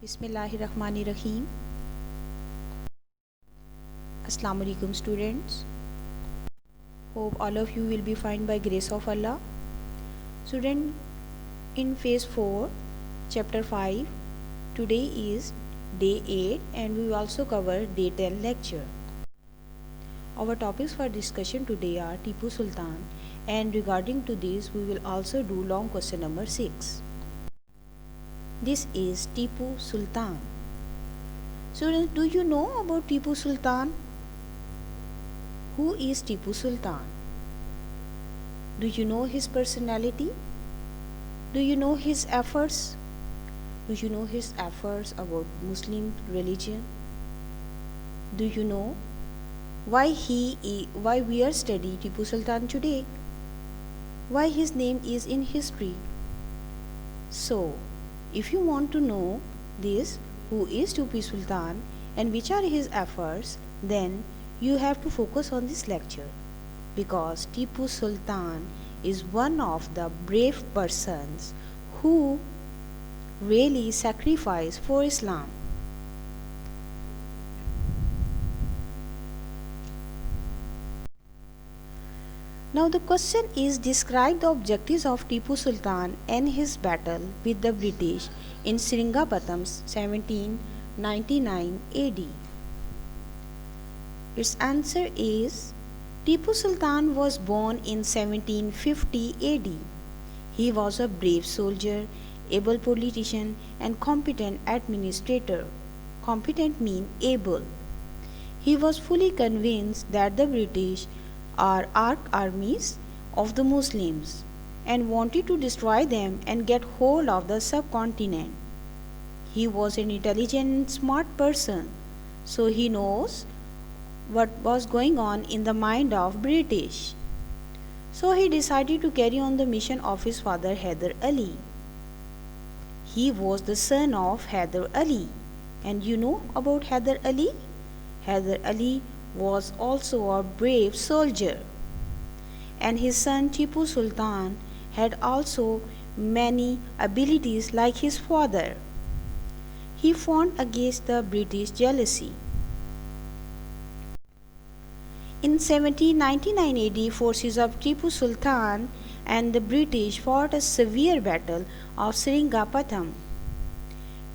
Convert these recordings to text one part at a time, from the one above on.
Bismillahirrahmanirrahim. Assalamu alaikum students. Hope all of you will be fine by grace of Allah. Student, in phase 4, chapter 5, today is day 8 and we will also cover day 10 lecture. Our topics for discussion today are Tipu Sultan, and regarding to this we will also do long question number 6. This is Tipu Sultan. Students, do you know about Tipu Sultan? Who is Tipu Sultan? Do you know his personality? Do you know his efforts? Do you know his efforts about Muslim religion? Do you know why we are studying Tipu Sultan today? Why his name is in history? So, if you want to know this, who is Tipu Sultan and which are his efforts, then you have to focus on this lecture, because Tipu Sultan is one of the brave persons who really sacrificed for Islam. Now the question is, describe the objectives of Tipu Sultan and his battle with the British in Seringapatam 1799 AD. Its answer is, Tipu Sultan was born in 1750 AD. He was a brave soldier, able politician and competent administrator. Competent means able. He was fully convinced that the British are armies of the Muslims and wanted to destroy them and get hold of the subcontinent. He was an intelligent and smart person, so he knows what was going on in the mind of British. So he decided to carry on the mission of his father Hyder Ali. He was the son of Hyder Ali. And you know about Hyder Ali? Hyder Ali was also a brave soldier. And his son Tipu Sultan had also many abilities like his father. He fought against the British jealousy. In 1799 AD, forces of Tipu Sultan and the British fought a severe battle of Seringapatam.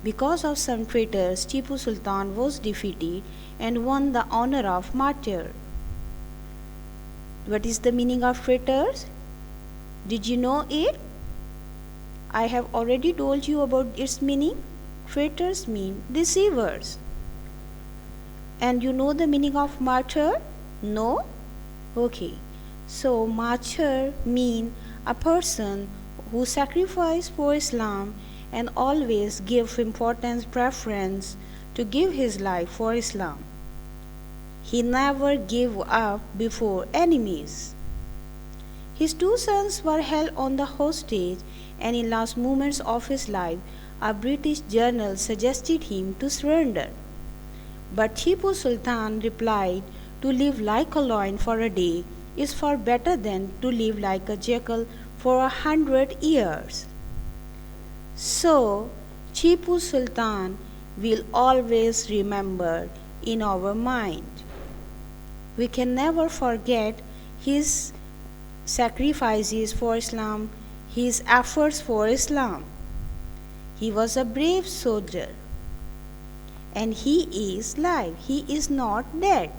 Because of some traitors, Tipu Sultan was defeated and won the honor of martyr. What is the meaning of traitors? Did you know it? I have already told you about its meaning. Traitors mean deceivers. And you know the meaning of martyr? No? Okay. So martyr mean a person who sacrificed for Islam and always give preference to give his life for Islam. He never gave up before enemies. His two sons were held on the hostage, and in last moments of his life, a British general suggested him to surrender. But Tipu Sultan replied, to live like a lion for a day is far better than to live like a jackal for 100 years. So, Tipu Sultan will always remember in our mind. We can never forget his sacrifices for Islam, his efforts for Islam. He was a brave soldier, and he is alive. He is not dead.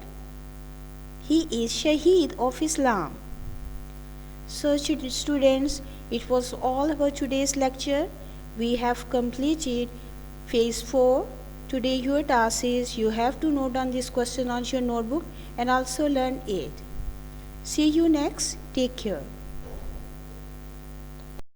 He is Shaheed of Islam. So students, it was all about today's lecture. We have completed phase 4. Today your task is you have to note down this question on your notebook and also learn it. See you next. Take care.